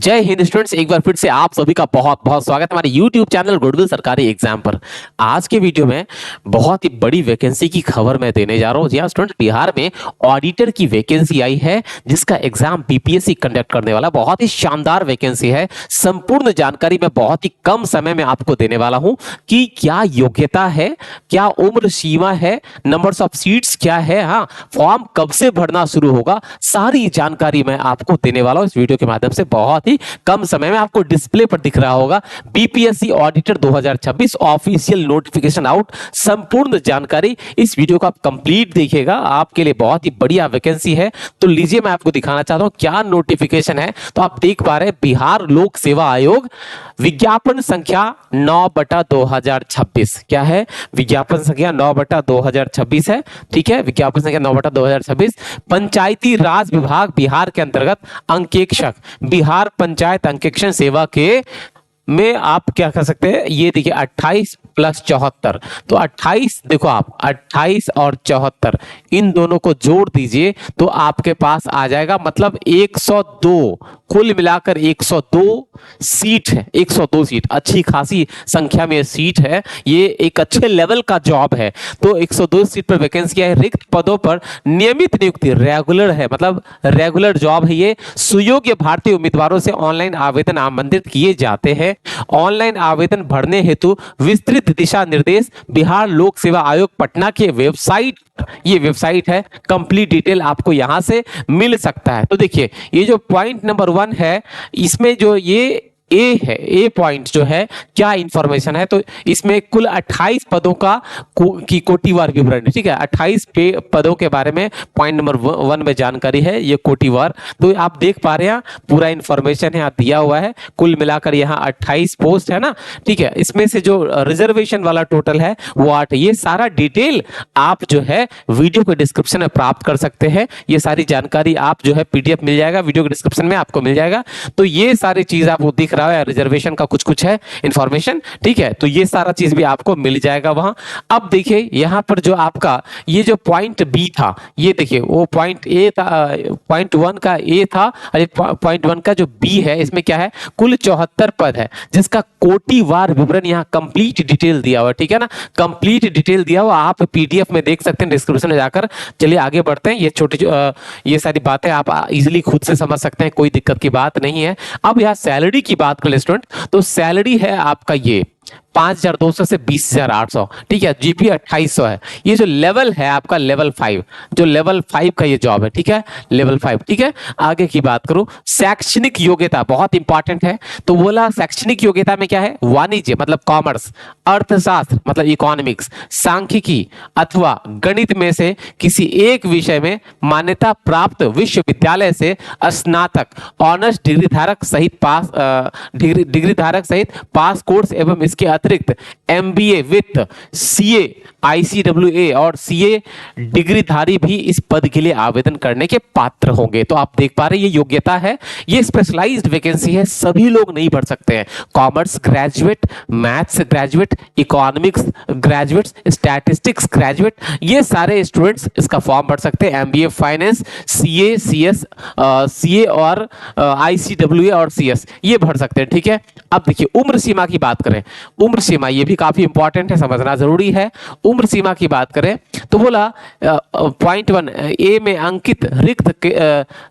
जय हिंद स्टूडेंट्स, एक बार फिर से आप सभी का बहुत बहुत स्वागत है हमारे YouTube चैनल गुडविल सरकारी एग्जाम पर। आज के वीडियो में बहुत ही बड़ी वैकेंसी की खबर मैं देने जा रहा हूं। जी हाँ स्टूडेंट, बिहार में ऑडिटर की वैकेंसी आई है जिसका एग्जाम बीपीएससी कंडक्ट करने वाला। बहुत ही शानदार वैकेंसी है। संपूर्ण जानकारी मैं बहुत ही कम समय में आपको देने वाला हूं कि क्या योग्यता है, क्या उम्र सीमा है, नंबर्स ऑफ सीट्स क्या है, हाँ फॉर्म कब से भरना शुरू होगा, सारी जानकारी मैं आपको देने वाला हूं इस वीडियो के माध्यम से। बहुत ही कम समय में आपको डिस्प्ले पर दिख रहा होगा BPSC auditor 2026 official notification out. संपूर्ण जानकारी इस वीडियो को आप कंप्लीट देखिएगा, आपके लिए बहुत ही बढ़िया वैकेंसी है। तो लीजिए मैं आपको दिखाना चाहता हूं क्या नोटिफिकेशन है। तो आप देख पा रहे हैं बिहार लोक सेवा आयोग विज्ञापन संख्या 9/2026। क्या है? विज्ञापन संख्या 9/2026 है। ठीक है, विज्ञापन संख्या 9/2026। पंचायती राज विभाग बिहार के अंतर्गत अंकेक्षक, बिहार पंचायत अंकेक्षण सेवा के में आप क्या कर सकते हैं, ये देखिए 28 + 74। तो 28 देखो, आप 28 और 74 इन दोनों को जोड़ दीजिए तो आपके पास आ जाएगा, मतलब 102, कुल मिलाकर 102 सीट है। 102 सीट अच्छी खासी संख्या में सीट है, ये एक अच्छे लेवल का जॉब है। तो 102 सीट पर वैकेंसी है। रिक्त पदों पर नियमित नियुक्ति, रेगुलर है, मतलब रेगुलर जॉब है ये। सुयोग्य भारतीय उम्मीदवारों से ऑनलाइन आवेदन आमंत्रित किए जाते हैं। ऑनलाइन आवेदन भरने हेतु विस्तृत दिशा निर्देश बिहार लोक सेवा आयोग पटना के वेबसाइट, ये वेबसाइट है, कंप्लीट डिटेल आपको यहां से मिल सकता है। तो देखिए ये जो पॉइंट नंबर 1 है, इसमें जो ये ए है, ए पॉइंट जो है, क्या इंफॉर्मेशन है, तो इसमें कुल 28 पदों का की कोटिवार विवरण है। ठीक है, 28 पदों के बारे में पॉइंट नंबर 1 में जानकारी है, ये कोटिवार। तो आप देख पा रहे हैं पूरा इंफॉर्मेशन है, यहाँ दिया हुआ है। कुल मिलाकर यहाँ 28 पोस्ट है ना। ठीक है, इसमें से जो रिजर्वेशन वाला टोटल है वो 8। ये सारा डिटेल आप जो है वीडियो के डिस्क्रिप्शन में प्राप्त कर सकते हैं। ये सारी जानकारी आप जो है पीडीएफ मिल जाएगा, वीडियो के डिस्क्रिप्शन में आपको मिल जाएगा। तो ये सारी चीज आपको दिख रहा है, रिजर्वेशन का कुछ कुछ है इंफॉर्मेशन। ठीक है, तो ये सारा चीज भी आपको मिल जाएगा वहां। अब देखिए यहां पर जो आपका ये जो पॉइंट बी था, ये देखिए वो पॉइंट ए था, पॉइंट 1 का ए था, और पॉइंट 1 का जो बी है, इसमें क्या है, कुल 74 पद है जिसका कोटिवार विवरण यहाँ कंप्लीट डिटेल दिया हुआ है। ठीक है ना, कंप्लीट डिटेल दिया हुआ, आप पीडीएफ में देख सकते हैं डिस्क्रिप्शन में जाकर। चलिए आगे बढ़ते हैं। ये छोटी ये सारी बातें आप इजीली खुद से समझ सकते हैं, कोई दिक्कत की बात नहीं है। अब यहाँ सैलरी की बात कर ले स्टूडेंट, तो सैलरी है आपका ये 5,200 से 20,800। ठीक है, जीपी 2800 है। ये जो लेवल है आपका लेवल 5, जो लेवल 5 का ये जॉब है। ठीक है, लेवल 5। ठीक है, आगे की बात करूं, शैक्षणिक योग्यता बहुत इंपॉर्टेंट है। तो बोला शैक्षणिक योग्यता में क्या है, वाणिज्य मतलब कॉमर्स, अर्थशास्त्र मतलब इकोनॉमिक्स, सांख्यिकी अथवा गणित में से किसी एक विषय में मान्यता प्राप्त विश्वविद्यालय से स्नातक ऑनर्स डिग्री धारक सहित डिग्री धारक सहित पास कोर्स एवं इसके अतिरिक्त एमबीए विथ सीए, आईसीडब्ल्यूए और सीए डिग्रीधारी भी इस पद के लिए आवेदन करने के पात्र होंगे। तो आप देख पा रहे हैं ये योग्यता है, ये स्पेशलाइज्ड वैकेंसी है, सभी लोग नहीं भर सकते हैं। Commerce graduate, maths graduate, economics graduate, statistics graduate, ये सारे स्टूडेंट्स इसका फॉर्म भर सकते हैं। MBA finance, CA, CS, CA और आईसीडब्ल्यूए और सीएस ये भर सकते हैं। ठीक है, अब देखिए उम्र सीमा की बात करें, उम्र सीमा ये भी काफी इंपॉर्टेंट है, समझना जरूरी है। उम्र सीमा की बात करें तो बोला पॉइंट 1 ए में अंकित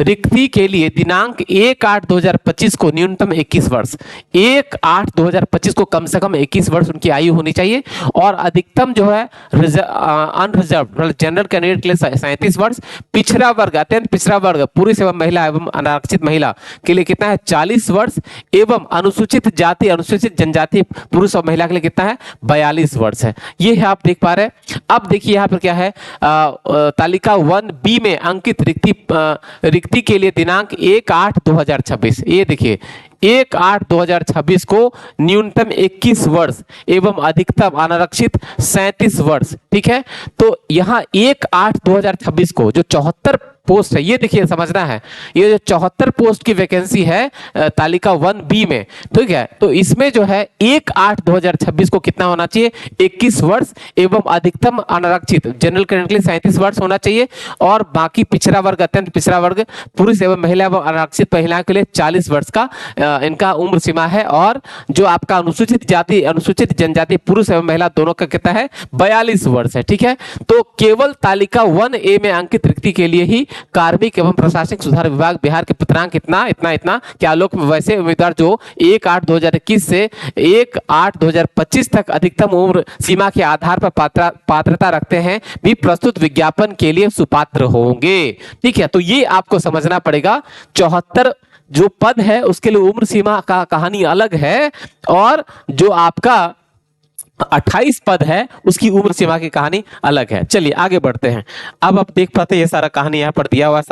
रिक्ति के लिए दिनांक 1/8/2025 को न्यूनतम 21 वर्ष, 1/8/2025 को कम से कम 21 वर्ष उनकी आयु होनी चाहिए, और अधिकतम जो है अनरिजर्व जनरल कैंडिडेट के लिए 37 वर्ष, पिछड़ा वर्ग अत्यंत पिछड़ा वर्ग पुरुष एवं महिला एवं अनारक्षित महिला के लिए कितना है 40 वर्ष, एवं अनुसूचित जाति अनुसूचित जनजाति पुरुष और महिला के लिए कितना है 42 वर्ष है। ये है आप देख पा रहे हैं। अब देखिए यहाँ पर क्या है, तालिका 1B में अंकित रिक्ति के लिए दिनांक 1/8/2026, ये देखिए 1/8/2026 को न्यूनतम 21 वर्ष एवं अधिकतम अनारक्षित 37 वर्ष। ठीक है, तो यहाँ 1/8/2026 को जो 74 पोस्ट है, ये देखिए समझना है, ये जो 74 पोस्ट की वैकेंसी है तालिका 1B में, ठीक है। तो इसमें जो है 1/8/2026 को कितना होना चाहिए, 21 वर्ष एवं अधिकतम अनारक्षित जनरल कैंडिडेट के लिए 37 वर्ष होना चाहिए, और बाकी पिछड़ा वर्ग, अत्यंत पिछड़ा वर्ग, पुरुष एवं महिला एवं अनारक्षित महिलाओं के लिए 40 वर्ष का इनका उम्र सीमा है। और जो आपका अनुसूचित जाति, अनुसूचित जनजाति पुरुष एवं महिला दोनों का कितना है, 42 वर्ष है, ठीक है। तो केवल तालिका 1A में अंकित रिक्ति के लिए ही कार्मिक एवं प्रशासनिक सुधार विभाग बिहार के पूर्णांक इतना के आलोक में वैसे उम्मीदवार जो 1/8/2021 से 1/8/2025 तक अधिकतम उम्र सीमा के आधार पर पात्रता रखते हैं भी प्रस्तुत विज्ञापन के लिए सुपात्र होंगे, ठीक है। तो ये आपको समझना पड़ेगा, 74 जो पद है उसके लिए उम्र सीमा का कहानी अलग है, और जो आपका 28 पद है उसकी उम्र सीमा की कहानी अलग है। चलिए आगे बढ़ते हैं। अब आप देख पाते हैं ये सारा कहानी यहाँ पर दिया हुआ है,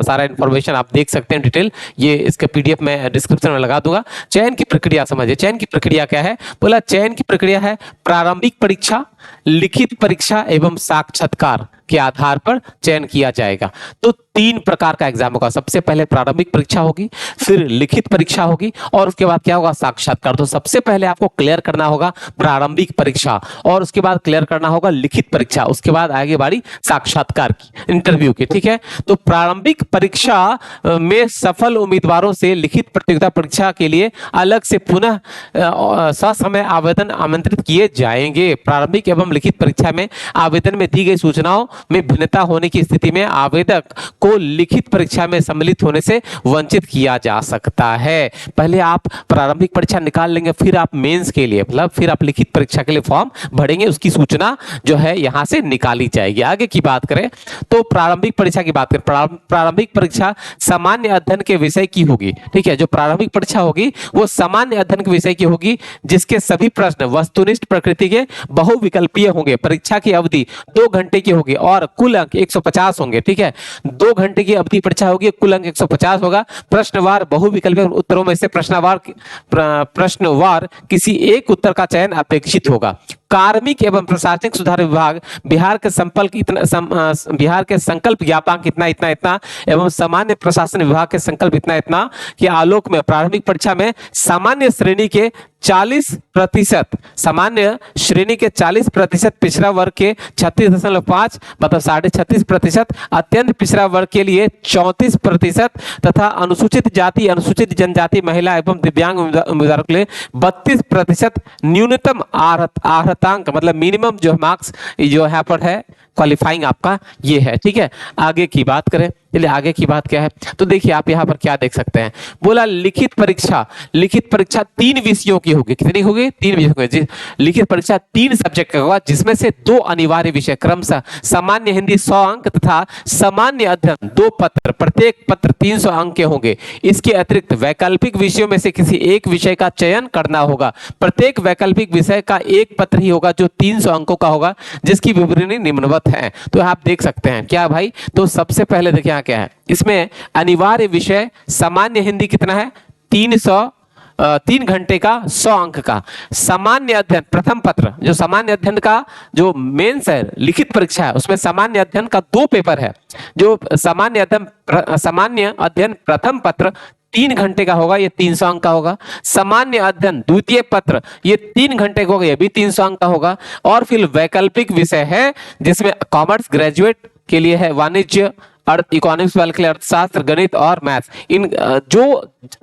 सारा इंफॉर्मेशन आप देख सकते हैं डिटेल, ये इसका PDF मैं डिस्क्रिप्शन में लगा दूंगा। चयन की प्रक्रिया समझिए, चयन की प्रक्रिया क्या है, बोला चयन की प्रक्रिया है प्रारंभिक परीक्षा, लिखित परीक्षा एवं साक्षात्कार के आधार पर चयन किया जाएगा। तो 3 प्रकार का एग्जाम होगा, सबसे पहले प्रारंभिक परीक्षा होगी, फिर लिखित परीक्षा होगी, और उसके बाद क्या होगा, साक्षात्कार। तो सबसे पहले आपको क्लियर करना होगा प्रारंभिक परीक्षा, और उसके बाद क्लियर करना होगा लिखित परीक्षा, उसके बाद आगे बारी साक्षात्कार की, इंटरव्यू की, ठीक है। तो प्रारंभिक परीक्षा में सफल उम्मीदवारों से लिखित प्रतियोगिता परीक्षा के लिए अलग से पुनः ससमय आवेदन आमंत्रित किए जाएंगे। प्रारंभिक एवं लिखित परीक्षा में आवेदन में दी गई सूचनाओं में भिन्नता होने की स्थिति में आवेदक को लिखित परीक्षा में सम्मिलित होने से वंचित किया जा सकता है। पहले आप प्रारंभिक परीक्षा निकाल लेंगे, फिर आप मेंस के लिए, मतलब फिर आप लिखित परीक्षा के लिए फॉर्म भरेंगे, उसकी सूचना जो है यहां से निकाली जाएगी। आगे की बात करें तो प्रारंभिक परीक्षा की बात करें, प्रारंभिक परीक्षा सामान्य अध्ययन के विषय की होगी, ठीक है। जो प्रारंभिक परीक्षा होगी वो सामान्य अध्ययन के विषय की होगी, जिसके सभी प्रश्न वस्तुनिष्ठ प्रकृति के बहुविकल्पीय होंगे। परीक्षा की अवधि 2 घंटे की होगी और कुल अंक 150 होंगे, ठीक है। 2 घंटे की अवधि परीक्षा होगी, कुल अंक 150 होगा। प्रश्नवार बहुविकल्पीय उत्तरों में से प्रश्नवार किसी एक उत्तर का चयन अपेक्षित होगा। कार्मिक एवं प्रशासनिक सुधार विभाग बिहार के बिहार के संकल्प ज्ञापांक इतना एवं सामान्य प्रशासन विभाग के संकल्प इतना के आलोक में प्रारंभिक परीक्षा में सामान्य श्रेणी के 40%, सामान्य श्रेणी के 40%, पिछड़ा वर्ग के 36.5 मतलब 36.5%, अत्यंत पिछड़ा वर्ग के लिए 34% तथा अनुसूचित जाति, अनुसूचित जनजाति, महिला एवं दिव्यांग उम्मीदवारों के लिए 32% न्यूनतम अर्हतांक मतलब मिनिमम जो मार्क्स जो यहाँ पर है क्वालिफाइंग आपका ये है, ठीक है। आगे की बात करें, चलिए आगे की बात क्या है, तो देखिए आप यहाँ पर क्या देख सकते हैं, बोला लिखित परीक्षा 3 विषयों की होगी। कितनी होगी? 3 विषयों की। लिखित परीक्षा 3 सब्जेक्ट का होगा, जिसमें से 2 अनिवार्य विषय क्रमशः सामान्य हिंदी 100 अंक तथा सामान्य अध्ययन 2 पत्र, प्रत्येक पत्र 300 अंक के होंगे। इसके अतिरिक्त वैकल्पिक विषयों में से किसी एक विषय का चयन करना होगा। प्रत्येक वैकल्पिक विषय का एक पत्र ही होगा जो 300 अंकों का होगा, जिसकी विवरणी निम्नवत है। तो आप देख सकते हैं क्या भाई, तो सबसे पहले देखिए यहाँ क्या है, इसमें अनिवार्य विषय सामान्य हिंदी कितना है, 3 घंटे का 100 अंक का। सामान्य अध्ययन प्रथम पत्र, जो सामान्य अध्ययन का जो मेंस है लिखित परीक्षा है, उसमें सामान्य अध्ययन का 2 पेपर है। जो सामान्य अध्ययन प्रथम पत्र 3 घंटे का होगा, ये 300 अंक का होगा। सामान्य अध्ययन द्वितीय पत्र ये 3 घंटे का होगा, ये भी 300 अंक का होगा। और फिर वैकल्पिक विषय है जिसमें कॉमर्स ग्रेजुएट के लिए है वाणिज्य, इकोनॉमिक्स वाले के लिए अर्थशास्त्र, गणित और मैथ्स। इन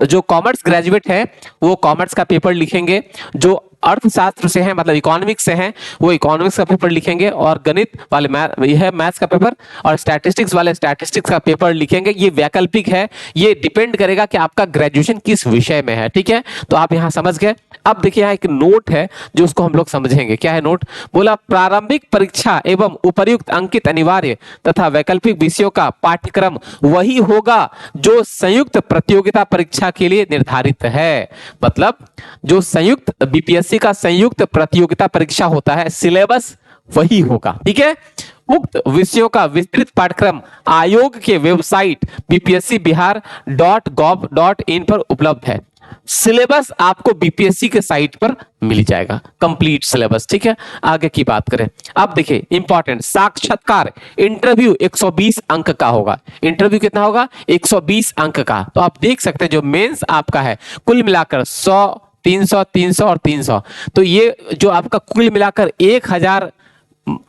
जो कॉमर्स ग्रेजुएट है वो कॉमर्स का पेपर लिखेंगे, जो अर्थशास्त्र से हैं मतलब इकोनॉमिक्स से हैं वो इकोनॉमिक्स का पेपर लिखेंगे, और गणित वाले यह मैथ्स का पेपर, और स्टैटिस्टिक्स वाले स्टैटिस्टिक्स का पेपर लिखेंगे। ये वैकल्पिक है, ये डिपेंड करेगा कि आपका ग्रेजुएशन किस विषय में है, ठीक है। तो आप यहां समझ गए। अब देखिए यहाँ एक नोट है जो उसको हम लोग समझेंगे। क्या है नोट? बोला प्रारंभिक परीक्षा एवं उपर्युक्त अंकित अनिवार्य तथा वैकल्पिक विषयों का पाठ्यक्रम वही होगा जो संयुक्त प्रतियोगिता परीक्षा के लिए निर्धारित है। मतलब जो संयुक्त बीपीएससी का संयुक्त प्रतियोगिता परीक्षा होता है, सिलेबस वही होगा, ठीक है। उक्त विषयों का विस्तृत पाठ्यक्रम आयोग के वेबसाइट bpscbihar.gov.in पर उपलब्ध है। सिलेबस आपको बीपीएससी के साइट पर मिल जाएगा, कंप्लीट सिलेबस। ठीक है, आगे की बात करें। अब देखिए इंपॉर्टेंट, साक्षात्कार इंटरव्यू 120 अंक का होगा। इंटरव्यू कितना होगा? 120 अंक का। तो आप देख सकते हैं जो मेंस आपका है कुल मिलाकर 100, 300, 300 और 300, तो ये जो आपका कुल मिलाकर 1000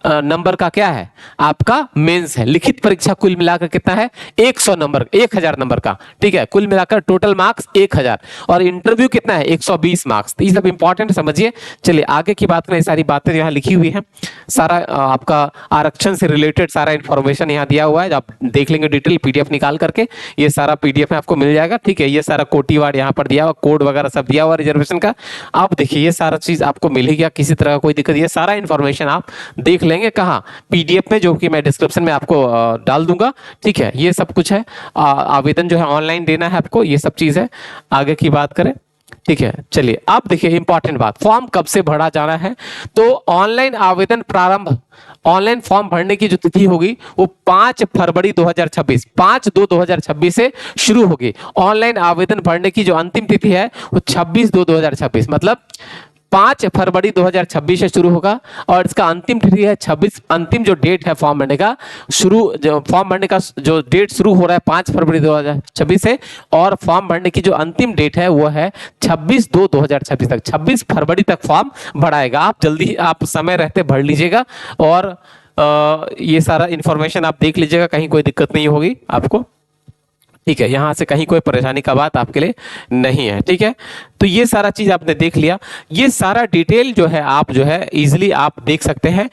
नंबर का क्या है आपका मेंस है। लिखित परीक्षा कुल मिलाकर कितना है? 100 नंबर, 1000 नंबर का। ठीक है, कुल मिलाकर टोटल मार्क्स 1000, और इंटरव्यू कितना है? 120 मार्क्स। तो ये सब इंपॉर्टेंट समझिए। चलिए आगे की बात करें। सारी बातें यहाँ लिखी हुई है, सारा आपका आरक्षण से रिलेटेड सारा इंफॉर्मेशन यहाँ दिया हुआ है। आप देख लेंगे डिटेल पीडीएफ निकाल करके, ये सारा पीडीएफ में आपको मिल जाएगा। ठीक है, ये सारा कोटिवाड़ यहाँ पर दिया हुआ, कोड वगैरह सब दिया हुआ रिजर्वेशन का। आप देखिए ये सारा चीज आपको मिल गया, किसी तरह का कोई दिक्कत, ये सारा इंफॉर्मेशन आप देख लेंगे कहाँ? पीडीएफ में, जो कि मैं डिस्क्रिप्शन में आपको डाल दूंगा। ठीक है, ये सब कुछ है। आवेदन जो है ऑनलाइन देना है आपको, ये सब चीज है। आगे की बात करें। ठीक है, चलिए अब देखिए इंपॉर्टेंट बात, फॉर्म कब से भरा जाना है? तो ऑनलाइन आवेदन प्रारंभ, ऑनलाइन फॉर्म भरने की जो तिथि होगी वो 5 फरवरी 2026, 5/2/2026 से शुरू होगी। ऑनलाइन आवेदन भरने की जो अंतिम तिथि है वो 26/2/2026, मतलब 5 फरवरी 2026 से शुरू होगा, और इसका अंतिम तिथि है 26। अंतिम जो डेट है फॉर्म भरने का, फॉर्म भरने का जो डेट शुरू हो रहा है 5 फरवरी 2026 से, और फॉर्म भरने की जो अंतिम डेट है वो है 26/2/2026 तक। 26 फरवरी तक फॉर्म भराएगा। आप जल्दी, आप समय रहते भर लीजिएगा, और ये सारा इंफॉर्मेशन आप देख लीजिएगा, कहीं कोई दिक्कत नहीं होगी आपको। ठीक है, यहां से कहीं कोई परेशानी का बात आपके लिए नहीं है। ठीक है, तो ये सारा चीज आपने देख लिया। ये सारा डिटेल जो है आप जो है इजीली आप देख सकते हैं।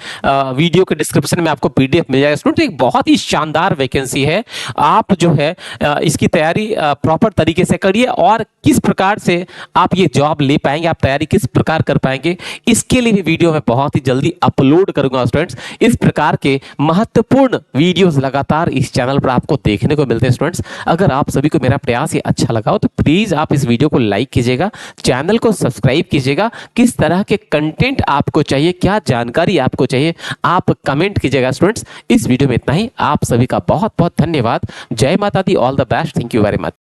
वीडियो के डिस्क्रिप्शन में आपको पीडीएफ मिल जाएगा। स्टूडेंट एक बहुत ही शानदार वैकेंसी है, आप जो है इसकी तैयारी प्रॉपर तरीके से करिए, और किस प्रकार से आप ये जॉब ले पाएंगे, आप तैयारी किस प्रकार कर पाएंगे, इसके लिए भी वीडियो मैं बहुत ही जल्दी अपलोड करूंगा। स्टूडेंट्स इस प्रकार के महत्वपूर्ण वीडियोस लगातार इस चैनल पर आपको देखने को मिलते हैं। स्टूडेंट्स अगर आप सभी को मेरा प्रयास ये अच्छा लगा हो तो प्लीज आप इस वीडियो को लाइक कीजिएगा, चैनल को सब्सक्राइब कीजिएगा। किस तरह के कंटेंट आपको चाहिए, क्या जानकारी आपको चाहिए, आप कमेंट कीजिएगा। स्टूडेंट्स इस वीडियो में इतना ही। आप सभी का बहुत बहुत धन्यवाद। जय माता दी, all the best, thank you very much.